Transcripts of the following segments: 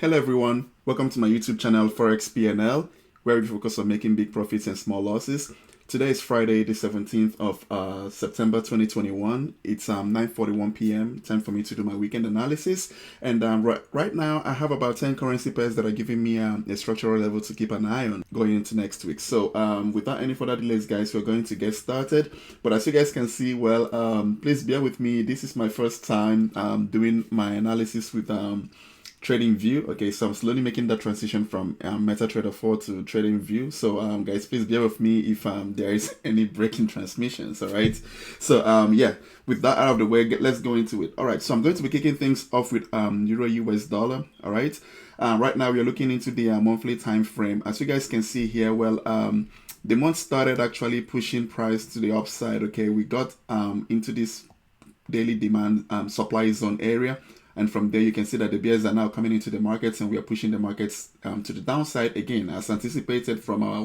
Hello everyone, welcome to my YouTube channel Forex PNL, where we focus on making big profits and small losses. Today is Friday the 17th of September 2021. It's 9:41 p.m. time for me to do my weekend analysis. And right now I have about 10 currency pairs that are giving me a structural level to keep an eye on going into next week. So without any further delays, guys, we're going to get started. But as you guys can see, well, please bear with me. This is my first time doing my analysis with TradingView. Okay, so I'm slowly making that transition from MetaTrader 4 to TradingView. So guys, please bear with me if there is any breaking transmissions. All right, so yeah, with that out of the way, let's go into it. All right, so I'm going to be kicking things off with Euro US dollar. All right, right now we are looking into the monthly time frame. As you guys can see here, well, the month started actually pushing price to the upside. Okay, we got into this daily demand supply zone area, and from there you can see that the bears are now coming into the markets, and we are pushing the markets to the downside again, as anticipated from our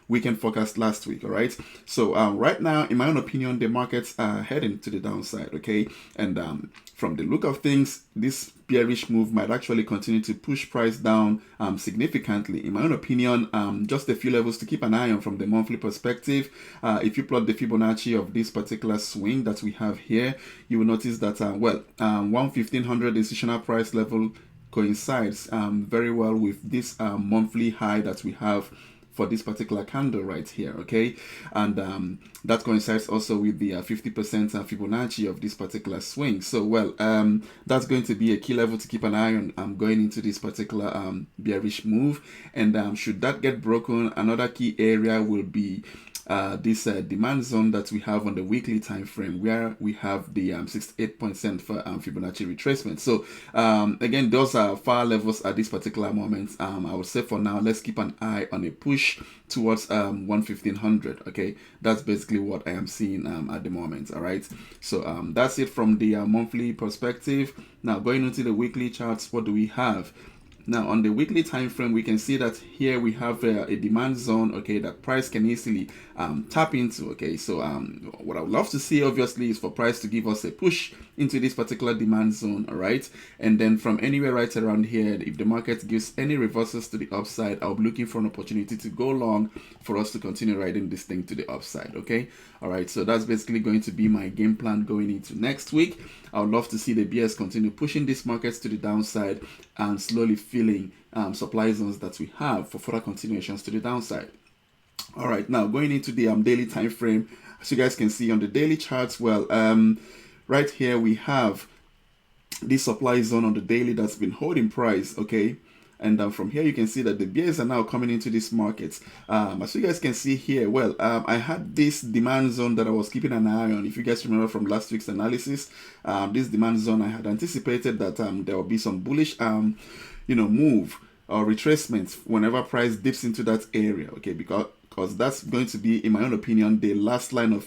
weekend forecast last week. All right, so right now, in my own opinion, the markets are heading to the downside. Okay, and from the look of things, this bearish move might actually continue to push price down significantly. In my own opinion, just a few levels to keep an eye on from the monthly perspective. If you plot the Fibonacci of this particular swing that we have here, you will notice that, 1,500 institutional price level coincides very well with this monthly high that we have for this particular candle right here. Okay, and that coincides also with the 50% Fibonacci of this particular swing. So well, that's going to be a key level to keep an eye on going into this particular bearish move. And should that get broken, another key area will be this demand zone that we have on the weekly time frame, where we have the 68% for Fibonacci retracement. So again, those are far levels at this particular moment. I would say for now, let's keep an eye on a push towards 1,500. Okay, that's basically what I am seeing at the moment. All right, so that's it from the monthly perspective. Now going into the weekly charts, what do we have? Now on the weekly time frame, we can see that here we have a demand zone, okay, that price can easily tap into. Okay, so what I would love to see obviously is for price to give us a push into this particular demand zone. All right, and then from anywhere right around here, if the market gives any reversals to the upside, I'll be looking for an opportunity to go long for us to continue riding this thing to the upside. Okay, all right, so that's basically going to be my game plan going into next week. I would love to see the BS continue pushing these markets to the downside and slowly filling supply zones that we have for further continuations to the downside. All right, now going into the daily time frame, as you guys can see on the daily charts, well, right here we have this supply zone on the daily that's been holding price. Okay, and from here you can see that the bears are now coming into this market. As you guys can see here, well, I had this demand zone that I was keeping an eye on. If you guys remember from last week's analysis, this demand zone, I had anticipated that there will be some bullish move or retracement whenever price dips into that area. Okay, because that's going to be, in my own opinion, the last line of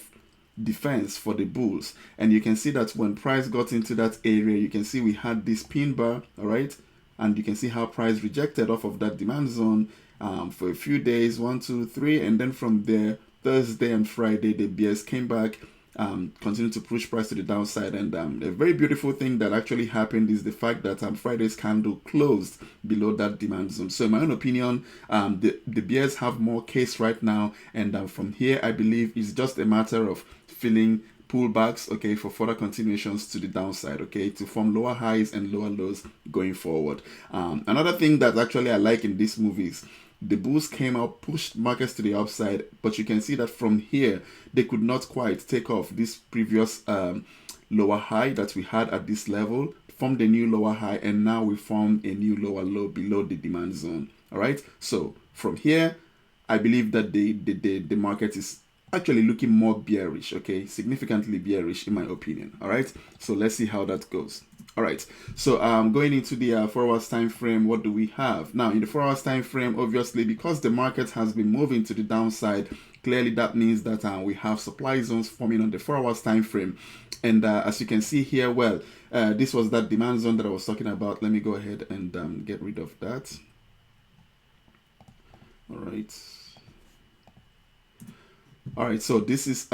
defense for the bulls. And you can see that when price got into that area, you can see we had this pin bar. All right, and you can see how price rejected off of that demand zone for a few days, 1, 2, 3, and then from there, Thursday and Friday, the bears came back, continued to push price to the downside. And a very beautiful thing that actually happened is the fact that Friday's candle closed below that demand zone. So in my own opinion, the bears have more case right now, and from here, I believe it's just a matter of filling pullbacks, okay, for further continuations to the downside, okay, to form lower highs and lower lows going forward. Another thing that actually I like in this move is the bulls came out, pushed markets to the upside, but you can see that from here they could not quite take off this previous lower high that we had at this level, formed a new lower high, and now we formed a new lower low below the demand zone. All right, so from here I believe that the market is actually looking more bearish, okay, significantly bearish in my opinion. All right, so let's see how that goes. All right, so going into the 4 hours time frame, what do we have now in the 4 hours time frame? Obviously, because the market has been moving to the downside, clearly that means that we have supply zones forming on the 4 hours time frame. And as you can see here, well, this was that demand zone that I was talking about. Let me go ahead and get rid of that. All right, so this is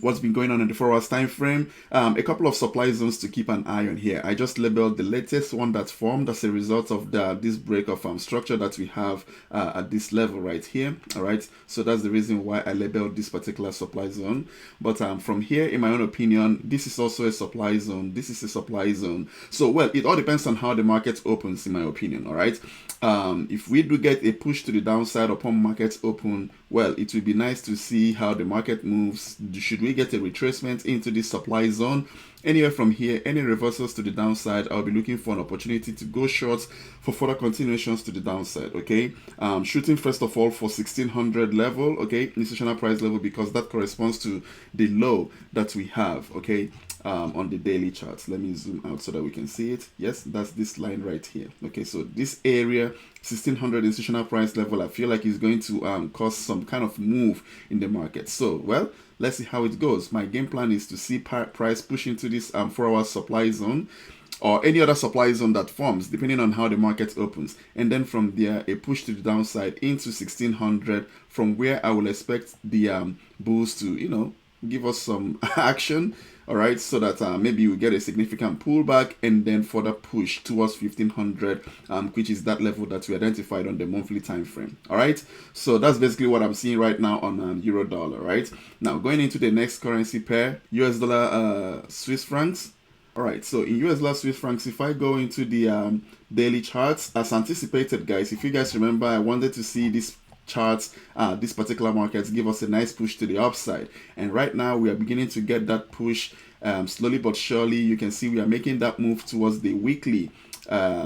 what's been going on in the 4 hours time frame. A couple of supply zones to keep an eye on here. I just labeled the latest one that's formed as a result of this break of structure that we have at this level right here. All right, so that's the reason why I labeled this particular supply zone. But from here, in my own opinion, this is also a supply zone. This is a supply zone. So, well, it all depends on how the market opens, in my opinion. All right, if we do get a push to the downside upon market open, well, it will be nice to see how the market moves. Should we get a retracement into this supply zone? Anywhere from here, any reversals to the downside, I'll be looking for an opportunity to go short for further continuations to the downside, okay? Shooting first of all for 1600 level, okay, institutional price level, because that corresponds to the low that we have, okay, on the daily charts. Let me zoom out so that we can see it. Yes, that's this line right here. Okay, so this area, 1600 institutional price level, I feel like is going to cause some kind of move in the market. So, well, let's see how it goes. My game plan is to see price push into this 4-hour supply zone or any other supply zone that forms, depending on how the market opens. And then from there, a push to the downside into 1600, from where I will expect the bulls to, you know, give us some action. All right, so that maybe we get a significant pullback and then further push towards 1500, which is that level that we identified on the monthly time frame. All right, so that's basically what I'm seeing right now on euro dollar. Right now, going into the next currency pair, US dollar Swiss francs. All right, so in US dollar Swiss francs, if I go into the daily charts, as anticipated, guys, if you guys remember, I wanted to see this charts, this particular market give us a nice push to the upside, and right now we are beginning to get that push slowly but surely. You can see we are making that move towards the weekly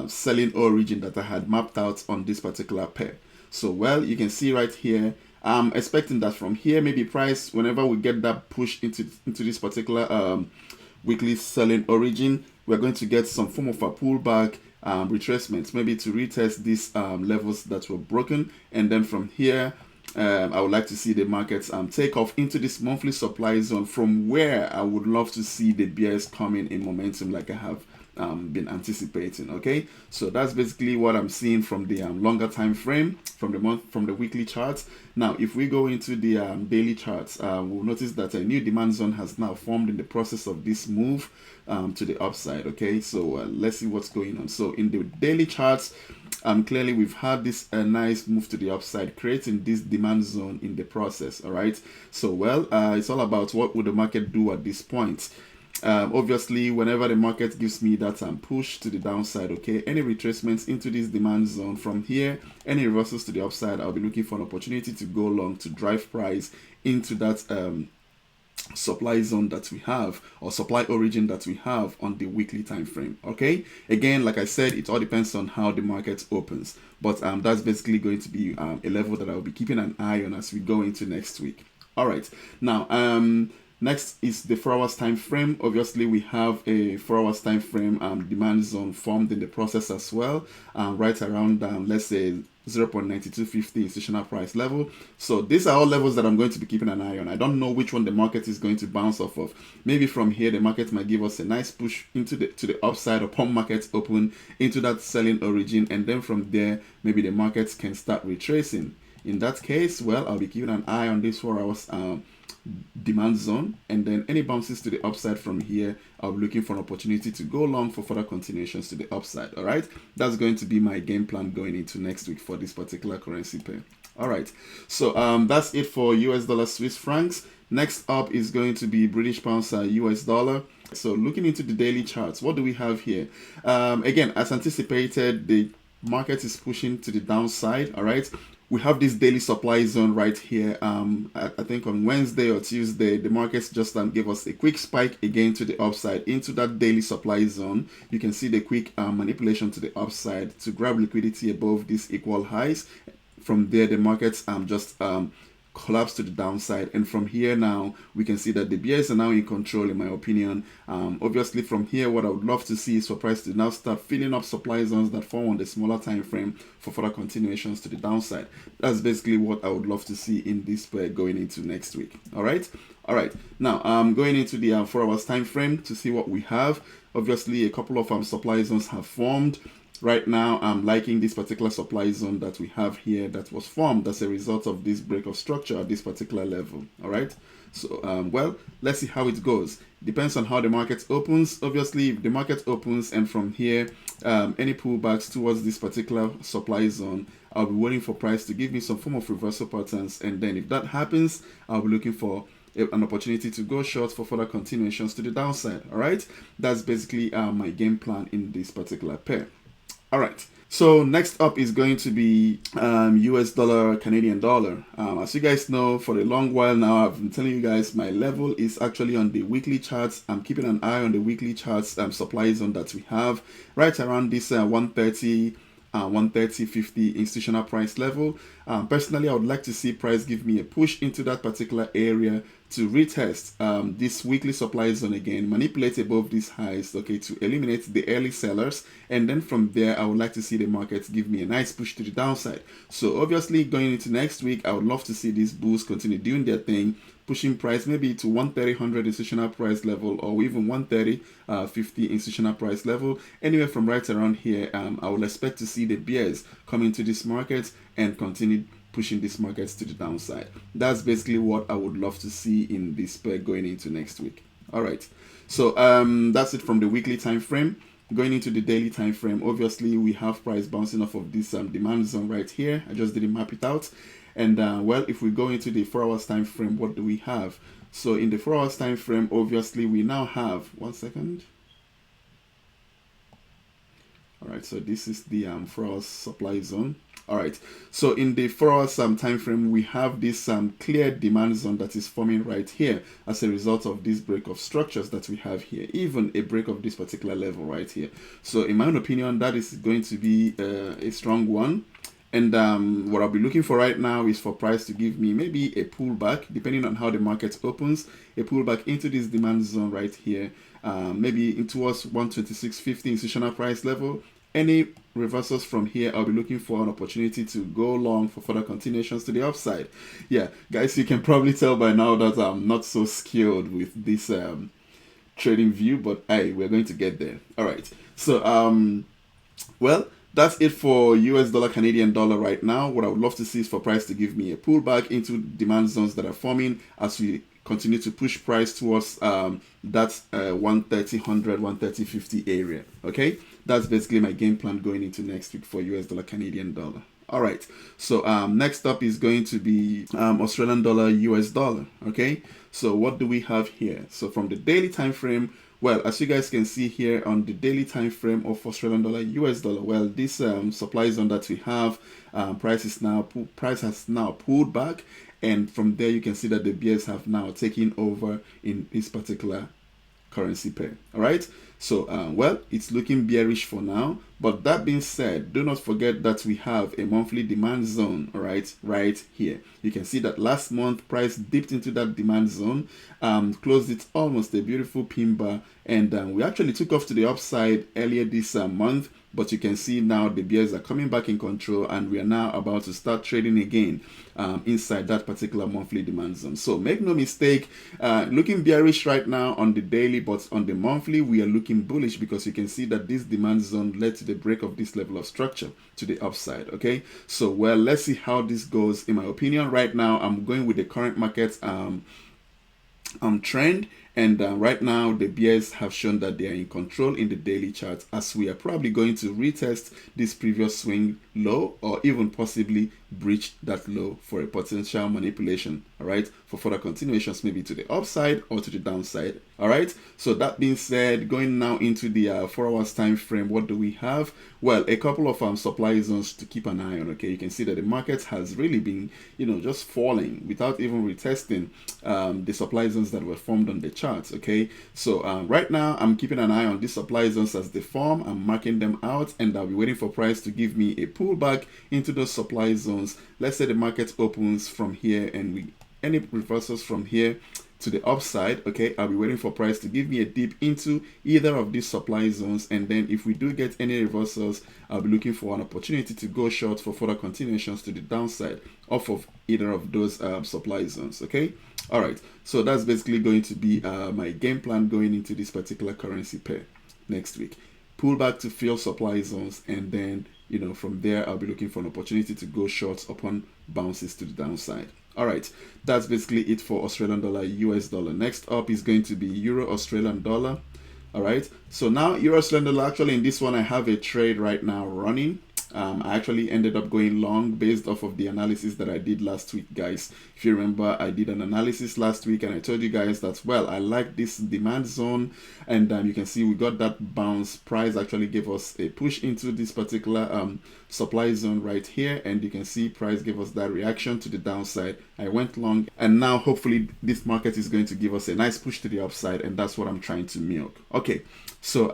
selling origin that I had mapped out on this particular pair. So, well, you can see right here, I'm expecting that from here, maybe price, whenever we get that push into this particular weekly selling origin, we're going to get some form of a pullback, retracements, maybe to retest these levels that were broken, and then from here I would like to see the markets take off into this monthly supply zone, from where I would love to see the bears coming in momentum like I have been anticipating. Okay, so that's basically what I'm seeing from the longer time frame, from the weekly charts. Now, if we go into the daily charts, we'll notice that a new demand zone has now formed in the process of this move to the upside. Okay, so let's see what's going on. So in the daily charts, clearly we've had this nice move to the upside, creating this demand zone in the process. All right, so, well, it's all about what would the market do at this point. Obviously, whenever the market gives me that push to the downside, okay, any retracements into this demand zone, from here, any reversals to the upside, I'll be looking for an opportunity to go long to drive price into that supply zone that we have, or supply origin that we have on the weekly time frame. Okay, again, like I said, it all depends on how the market opens, but that's basically going to be a level that I'll be keeping an eye on as we go into next week. All right, now next is the 4 hours time frame. Obviously, we have a 4 hours time frame demand zone formed in the process as well, right around let's say 0.9250 institutional price level. So these are all levels that I'm going to be keeping an eye on. I don't know which one the market is going to bounce off of. Maybe from here the market might give us a nice push into the upside upon market open into that selling origin, and then from there maybe the markets can start retracing. In that case, well, I'll be keeping an eye on this 4 hours demand zone, and then any bounces to the upside from here, I'll be looking for an opportunity to go long for further continuations to the upside. All right, that's going to be my game plan going into next week for this particular currency pair. All right, so that's it for US dollar Swiss francs. Next up is going to be British pounds US dollar. So looking into the daily charts, what do we have here? Again, as anticipated, the market is pushing to the downside. All right, we have this daily supply zone right here. I think on Wednesday or Tuesday, the markets just gave us a quick spike again to the upside into that daily supply zone. You can see the quick manipulation to the upside to grab liquidity above these equal highs. From there, the markets just collapse to the downside, and from here now we can see that the bears are now in control, in my opinion. Obviously, from here, what I would love to see is for price to now start filling up supply zones that form on the smaller time frame for further continuations to the downside. That's basically what I would love to see in this pair going into next week. All right, now going into the 4 hours time frame to see what we have. Obviously, a couple of supply zones have formed. Right now, I'm liking this particular supply zone that we have here that was formed as a result of this break of structure at this particular level. All right, So, well, let's see how it goes. Depends on how the market opens. Obviously, if the market opens and from here, any pullbacks towards this particular supply zone, I'll be waiting for price to give me some form of reversal patterns. And then if that happens, I'll be looking for an opportunity to go short for further continuations to the downside. All right, that's basically my game plan in this particular pair. All right. So next up is going to be US dollar, Canadian dollar. As you guys know, for a long while now, I've been telling you guys my level is actually on the weekly charts. I'm keeping an eye on the weekly charts supply zone that we have right around this 130. 130.50 institutional price level. Personally, I would like to see price give me a push into that particular area to retest this weekly supply zone again, manipulate above these highs, okay, to eliminate the early sellers, and then from there I would like to see the market give me a nice push to the downside. So obviously going into next week, I would love to see these bulls continue doing their thing, pushing price maybe to 130.100 institutional price level, or even 130.50 institutional price level. Anywhere from right around here, I will expect to see the bears come into this market and continue pushing these markets to the downside. That's basically what I would love to see in this pair going into next week. All right, so that's it from the weekly time frame. Going into the daily time frame, obviously we have price bouncing off of this demand zone right here. I just didn't map it out. And well, if we go into the 4 hours time frame, what do we have? So in the 4 hours time frame, obviously we now have, one second. All right, so this is the 4 hours supply zone. All right, so in the 4 hours time frame, we have this clear demand zone that is forming right here as a result of this break of structures that we have here, even a break of this particular level right here. So in my own opinion, that is going to be a strong one. And what I'll be looking for right now is for price to give me maybe a pullback, depending on how the market opens, a pullback into this demand zone right here, maybe towards 126.50 institutional price level. Any reversals from here, I'll be looking for an opportunity to go long for further continuations to the upside. Yeah, guys, you can probably tell by now that I'm not so skilled with this trading view, but hey, we're going to get there. All right, so well, that's it for US dollar, Canadian dollar right now. What I would love to see is for price to give me a pullback into demand zones that are forming as we continue to push price towards that 130.100, 130.50 area. Okay, that's basically my game plan going into next week for US dollar, Canadian dollar. All right, so next up is going to be Australian dollar, US dollar. Okay, so what do we have here? So from the daily time frame, well, as you guys can see here on the daily time frame of Australian dollar, US dollar, well, this supply zone that we have, price has now pulled back, and from there you can see that the bears have now taken over in this particular currency pair. All right, so well, it's looking bearish for now, but that being said, do not forget that we have a monthly demand zone. All right here you can see that last month price dipped into that demand zone, closed it almost a beautiful pin bar, and we actually took off to the upside earlier this month. But you can see now the bears are coming back in control, and we are now about to start trading again inside that particular monthly demand zone. So make no mistake, looking bearish right now on the daily, but on the monthly we are looking bullish, because you can see that this demand zone led to the break of this level of structure to the upside. Okay, so well, let's see how this goes. In my opinion right now, I'm going with the current market trend, and right now the bears have shown that they are in control in the daily chart, as we are probably going to retest this previous swing low, or even possibly breach that low for a potential manipulation. All right, for further continuations, maybe to the upside or to the downside. All right, so that being said, going now into the 4 hours time frame, what do we have? Well, a couple of supply zones to keep an eye on. Okay, you can see that the market has really been, just falling without even retesting the supply zones that were formed on the charts. Okay, so right now I'm keeping an eye on these supply zones as they form. I'm marking them out, and I'll be waiting for price to give me a pullback into those supply zones. Let's say the market opens from here, and any reversals from here to the upside, okay, I'll be waiting for price to give me a dip into either of these supply zones, and then if we do get any reversals, I'll be looking for an opportunity to go short for further continuations to the downside off of either of those supply zones. Okay, all right, so that's basically going to be my game plan going into this particular currency pair next week. Pull back to fill supply zones, and then from there I'll be looking for an opportunity to go short upon bounces to the downside. All right, that's basically it for Australian dollar, US dollar. Next up is going to be Euro Australian dollar. All right, so now Euro Australian dollar, actually in this one I have a trade right now running. I actually ended up going long based off of the analysis that I did last week, guys. If you remember, I did an analysis last week and I told you guys that, well, I like this demand zone, and you can see we got that bounce. Price actually gave us a push into this particular supply zone right here, and you can see price gave us that reaction to the downside. I went long, and now hopefully this market is going to give us a nice push to the upside, and that's what I'm trying to milk. Okay, so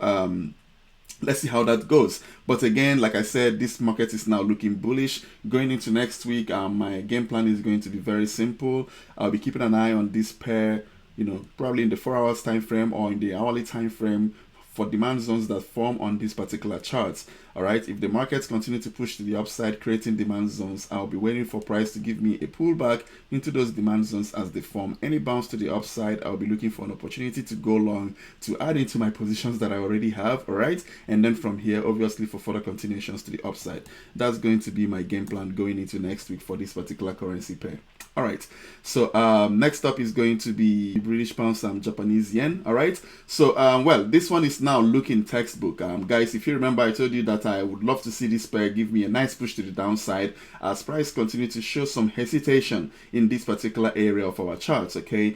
let's see how that goes. But again, like I said, this market is now looking bullish. Going into next week, my game plan is going to be very simple. I'll be keeping an eye on this pair, you know, probably in the 4 hours time frame or in the hourly time frame for demand zones that form on these particular charts. All right, if the markets continue to push to the upside, creating demand zones, I'll be waiting for price to give me a pullback into those demand zones as they form. Any bounce to the upside, I'll be looking for an opportunity to go long to add into my positions that I already have. All right, and then from here, obviously, for further continuations to the upside. That's going to be my game plan going into next week for this particular currency pair. All right, so next up is going to be British pounds and Japanese yen. All right, so well, this one is now looking textbook. Guys, if you remember, I told you that I would love to see this pair give me a nice push to the downside as price continue to show some hesitation in this particular area of our charts. Okay,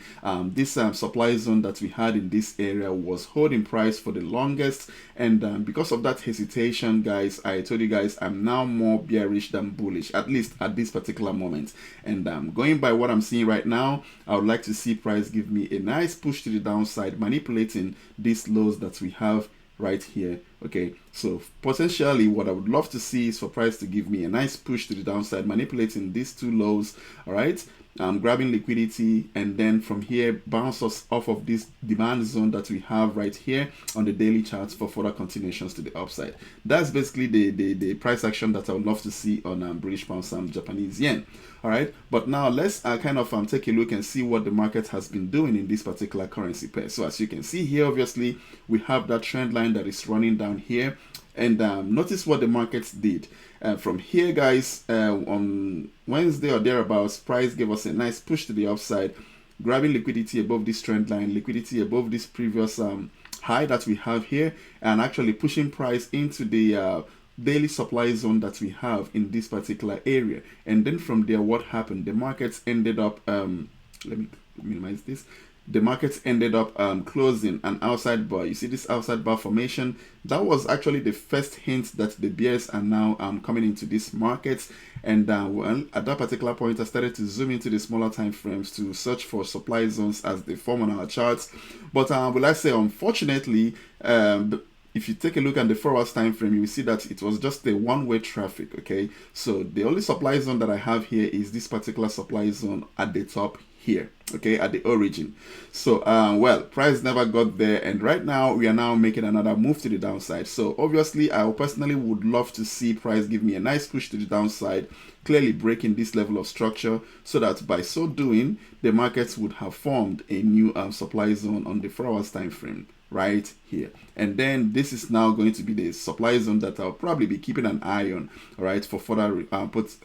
this supply zone that we had in this area was holding price for the longest, and because of that hesitation, guys, I told you guys I'm now more bearish than bullish, at least at this particular moment. And going by what I'm seeing right now, I would like to see price give me a nice push to the downside, manipulating these lows that we have right here. Okay, so potentially what I would love to see is for price to give me a nice push to the downside, manipulating these two lows. All right, grabbing liquidity, and then from here bounce us off of this demand zone that we have right here on the daily charts for further continuations to the upside. That's basically the price action that I would love to see on British pounds and Japanese yen. All right, but now let's kind of take a look and see what the market has been doing in this particular currency pair. So as you can see here, obviously we have that trend line that is running down here, and notice what the markets did. From here, guys, on Wednesday or thereabouts, price gave us a nice push to the upside, grabbing liquidity above this trend line, liquidity above this previous high that we have here, and actually pushing price into the daily supply zone that we have in this particular area. And then from there, what happened? The markets ended up let me minimize this. The markets ended up closing an outside bar. You see this outside bar formation? That was actually the first hint that the bears are now coming into this market. And well, at that particular point, I started to zoom into the smaller time frames to search for supply zones as they form on our charts. But will I say, unfortunately, if you take a look at the 4 hours time frame, you will see that it was just a one-way traffic. Okay, so the only supply zone that I have here is this particular supply zone at the top here, okay, at the origin. So well, price never got there, and right now we are now making another move to the downside. So obviously I personally would love to see price give me a nice push to the downside, clearly breaking this level of structure, so that by so doing the markets would have formed a new supply zone on the 4 hours time frame right here. And then this is now going to be the supply zone that I'll probably be keeping an eye on, all right, for further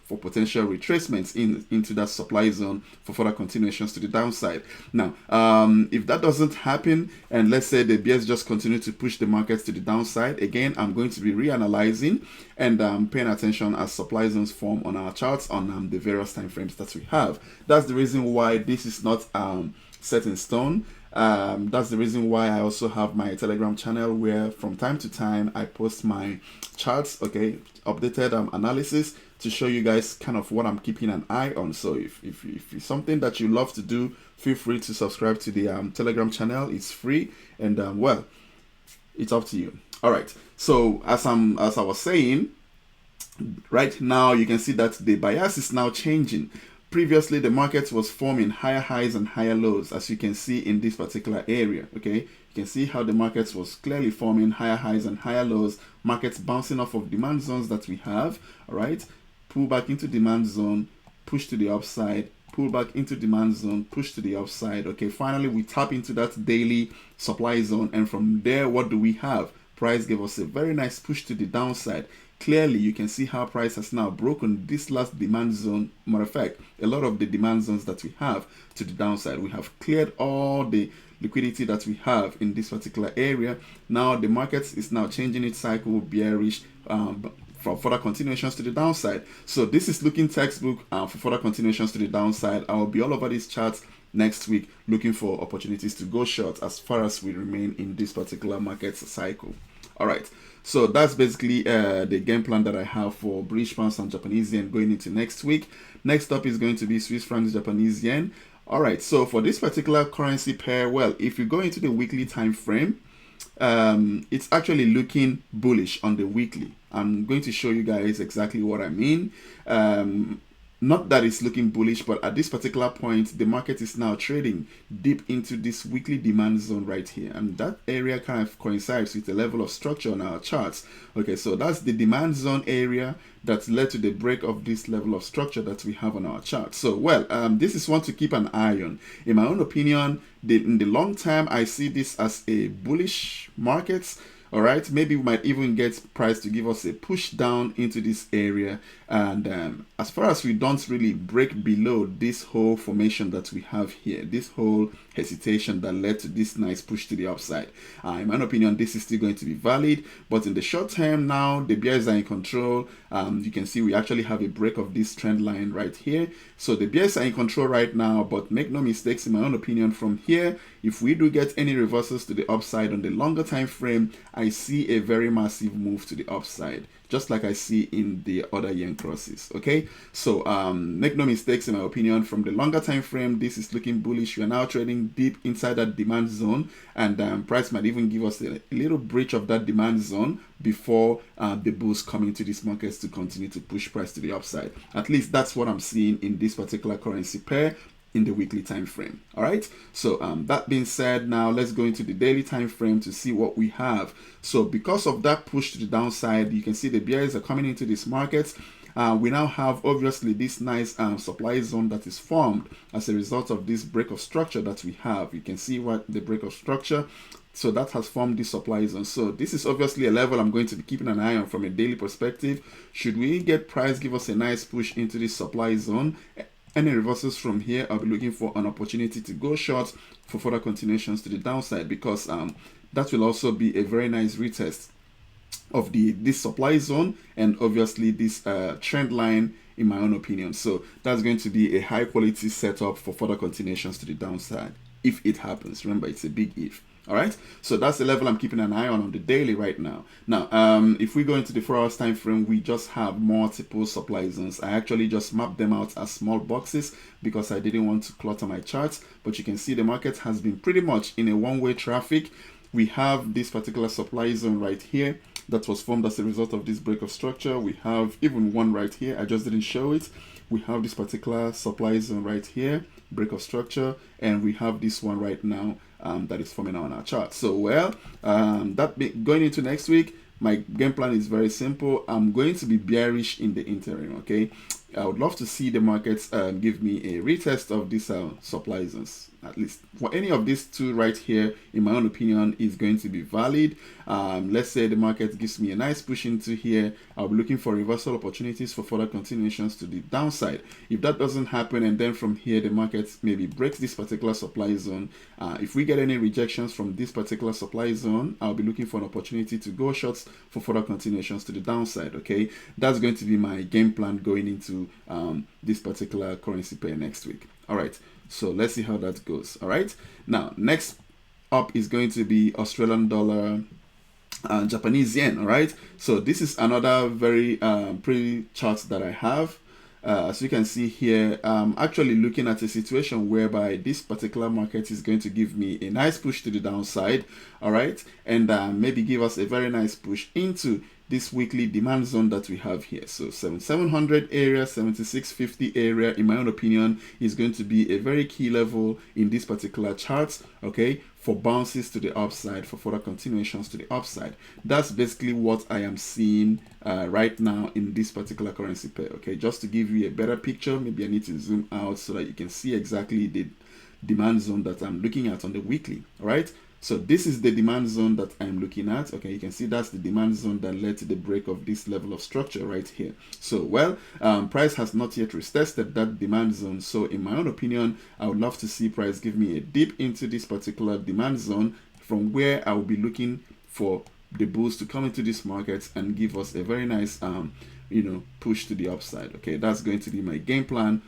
for potential retracements into that supply zone for further continuations to the downside. Now if that doesn't happen, and let's say the bears just continue to push the markets to the downside, again I'm going to be reanalyzing and paying attention as supply zones form on our charts on the various time frames that we have. That's the reason why this is not set in stone. That's the reason why I also have my Telegram channel, where from time to time I post my charts, okay, updated analysis to show you guys kind of what I'm keeping an eye on. So if it's something that you love to do, feel free to subscribe to the Telegram channel. It's free, and well, it's up to you. All right, so as I was saying, right now you can see that the bias is now changing. Previously, the market was forming higher highs and higher lows, as you can see in this particular area. Okay, you can see how the market was clearly forming higher highs and higher lows, markets bouncing off of demand zones that we have. All right, pull back into demand zone, push to the upside, pull back into demand zone, push to the upside. Okay, finally we tap into that daily supply zone, and from there, what do we have? price gave us a very nice push to the downside. Clearly, you can see how price has now broken this last demand zone. Matter of fact, a lot of the demand zones that we have to the downside, we have cleared all the liquidity that we have in this particular area. Now the market is now changing its cycle bearish for further continuations to the downside. So this is looking textbook for further continuations to the downside. I will be all over these charts next week looking for opportunities to go short as far as we remain in this particular market cycle. All right, so that's basically the game plan that I have for British pounds and Japanese yen going into next week. Next up is going to be Swiss francs, Japanese yen. All right, so for this particular currency pair, well, if you go into the weekly time frame, it's actually looking bullish on the weekly. I'm going to show you guys exactly what I mean. Not that it's looking bullish, but at this particular point, the market is now trading deep into this weekly demand zone right here. And that area kind of coincides with the level of structure on our charts. Okay, so that's the demand zone area that led to the break of this level of structure that we have on our chart. So, well, this is one to keep an eye on. In my own opinion, in the long term, I see this as a bullish market. All right, maybe we might even get price to give us a push down into this area. And as far as we don't really break below this whole formation that we have here, this whole hesitation that led to this nice push to the upside, in my opinion, this is still going to be valid. But in the short term now, the bears are in control. You can see we actually have a break of this trend line right here. So the bears are in control right now, but make no mistakes, in my own opinion, from here, if we do get any reversals to the upside on the longer time frame, I see a very massive move to the upside, just like I see in the other yen crosses. Okay, so make no mistakes, in my opinion, from the longer time frame, this is looking bullish. We are now trading deep inside that demand zone, and price might even give us a little breach of that demand zone before the bulls come into these markets to continue to push price to the upside. At least that's what I'm seeing in this particular currency pair in the weekly time frame. All right, so that being said, now let's go into the daily time frame to see what we have. So because of that push to the downside, you can see the bears are coming into this market. We now have obviously this nice supply zone that is formed as a result of this break of structure that we have. You can see what the break of structure, so that has formed this supply zone. So this is obviously a level I'm going to be keeping an eye on from a daily perspective. Should we get price give us a nice push into this supply zone, any reversals from here, I'll be looking for an opportunity to go short for further continuations to the downside, because that will also be a very nice retest of this supply zone and obviously this trend line, in my own opinion. So that's going to be a high quality setup for further continuations to the downside if it happens. Remember, it's a big if. All right, so that's the level I'm keeping an eye on the daily right now. Now, if we go into the 4 hours time frame, we just have multiple supply zones. I actually just mapped them out as small boxes because I didn't want to clutter my charts, but you can see the market has been pretty much in a one-way traffic. We have this particular supply zone right here that was formed as a result of this break of structure. We have even one right here, I just didn't show it. We have this particular supply zone right here, break of structure, and we have this one right now that is forming on our chart. So, well, going into next week, my game plan is very simple. I'm going to be bearish in the interim. Okay, I would love to see the markets give me a retest of these supply zones. At least for any of these two right here, in my own opinion, is going to be valid. Let's say the market gives me a nice push into here. I'll be looking for reversal opportunities for further continuations to the downside. If that doesn't happen, and then from here the market maybe breaks this particular supply zone, if we get any rejections from this particular supply zone, I'll be looking for an opportunity to go shorts for further continuations to the downside. Okay, that's going to be my game plan going into this particular currency pair next week. All right, so let's see how that goes. All right, now next up is going to be Australian dollar, Japanese yen. All right, so this is another very pretty chart that I have. As you can see here, I'm actually looking at a situation whereby this particular market is going to give me a nice push to the downside. All right, and maybe give us a very nice push into this weekly demand zone that we have here. So 7700 area, 7650 area, in my own opinion, is going to be a very key level in this particular chart. Okay, for bounces to the upside, for further continuations to the upside. That's basically what I am seeing right now in this particular currency pair. Okay, just to give you a better picture, maybe I need to zoom out so that you can see exactly the demand zone that I'm looking at on the weekly. All right, So this is the demand zone that I'm looking at. Okay, you can see that's the demand zone that led to the break of this level of structure right here. So, well, price has not yet retested that demand zone. So in my own opinion, I would love to see price give me a dip into this particular demand zone, from where I will be looking for the bulls to come into this market and give us a very nice push to the upside. Okay, that's going to be my game plan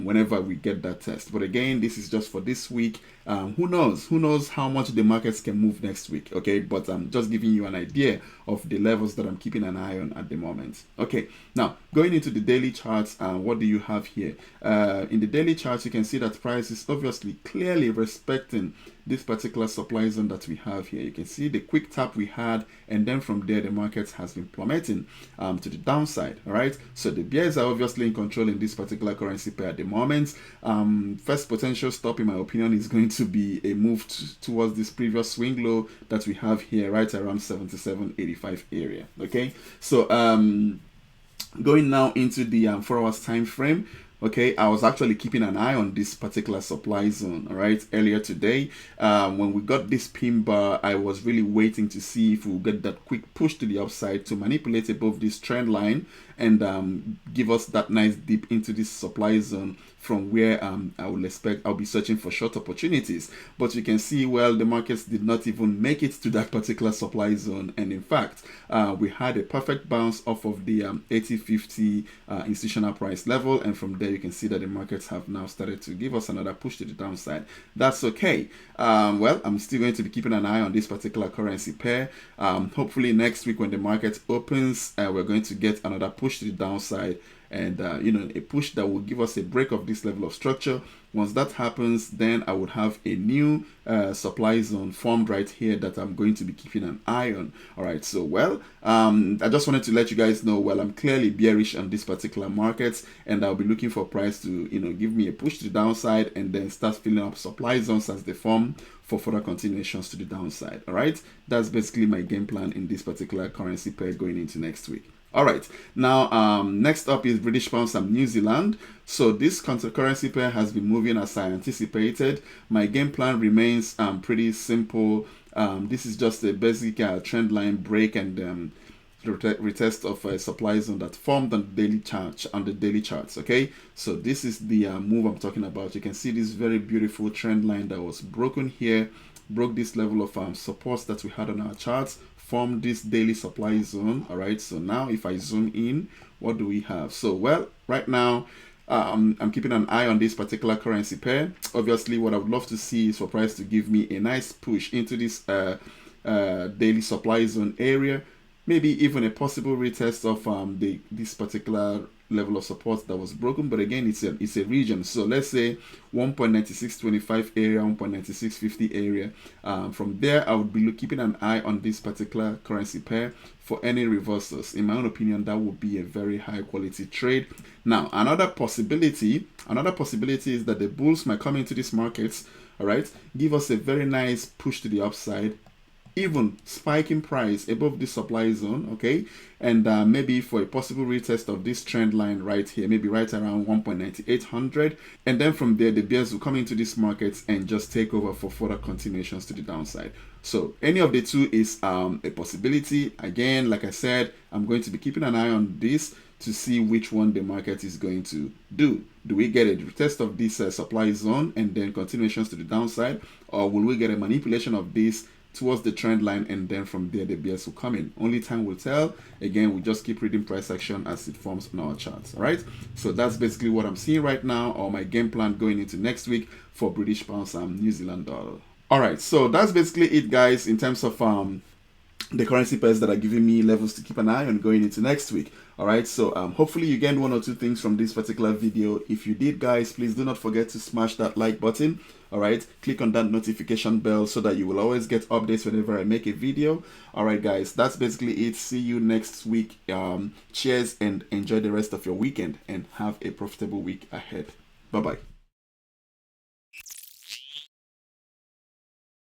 whenever we get that test. But again, this is just for this week. Who knows how much the markets can move next week. Okay, but I'm just giving you an idea of the levels that I'm keeping an eye on at the moment. Okay, now going into the daily charts, what do you have here? In the daily charts, you can see that price is obviously clearly respecting this particular supply zone that we have here. You can see the quick tap we had, and then from there the market has been plummeting to the downside. All right, so the bears are obviously in control in this particular currency pair at the moment. First potential stop, in my opinion, is going to be a move towards this previous swing low that we have here right around 77.85 area. Okay, so going now into the 4 hours time frame. Okay, I was actually keeping an eye on this particular supply zone, all right, earlier today. When we got this pin bar, I was really waiting to see if we'll get that quick push to the upside to manipulate above this trend line and give us that nice dip into this supply zone, from where I will expect I'll be searching for short opportunities. But you can see, well, the markets did not even make it to that particular supply zone, and in fact we had a perfect bounce off of the 80.50 institutional price level, and from there you can see that the markets have now started to give us another push to the downside. That's okay. Well, I'm still going to be keeping an eye on this particular currency pair. Hopefully next week when the market opens, we're going to get another push to the downside, and a push that will give us a break of this level of structure. Once that happens, then I would have a new supply zone formed right here that I'm going to be keeping an eye on. All right, so well, I just wanted to let you guys know, well, I'm clearly bearish on this particular market, and I'll be looking for price to give me a push to the downside and then start filling up supply zones as they form for further continuations to the downside. All right, that's basically my game plan in this particular currency pair going into next week. All right, now next up is British pounds and New Zealand. So this currency pair has been moving as I anticipated. My game plan remains pretty simple. This is just a basic trend line break and retest of a supply zone that formed on the daily charts. Okay, so this is the move I'm talking about. You can see this very beautiful trend line that was broken here, broke this level of support that we had on our charts, form this daily supply zone. All right, so now if I zoom in, what do we have? So well, right now I'm keeping an eye on this particular currency pair. Obviously what I would love to see is for price to give me a nice push into this daily supply zone area, maybe even a possible retest of this particular level of support that was broken. But again, it's a region, so let's say 1.9625 area, 1.9650 area. From there I would be keeping an eye on this particular currency pair for any reversals. In my own opinion, that would be a very high quality trade. Now another possibility is that the bulls might come into this market, all right, give us a very nice push to the upside, even spiking price above the supply zone, okay, and maybe for a possible retest of this trend line right here, maybe right around 1.9800, and then from there the bears will come into this market and just take over for further continuations to the downside. So any of the two is a possibility. Again, like I said, I'm going to be keeping an eye on this to see which one the market is going to do. Do we get a retest of this supply zone and then continuations to the downside, or will we get a manipulation of this towards the trend line, and then from there the bears will come in? Only time will tell. Again, we just keep reading price action as it forms on our charts. All right, so that's basically what I'm seeing right now, or my game plan going into next week for British pounds and New Zealand dollar. All right, so that's basically it, guys, in terms of the currency pairs that are giving me levels to keep an eye on going into next week. All right, so hopefully you gained one or two things from this particular video. If you did, guys, please do not forget to smash that like button. All right, click on that notification bell so that you will always get updates whenever I make a video. All right, guys, that's basically it. See you next week. Cheers and enjoy the rest of your weekend, and have a profitable week ahead. Bye bye.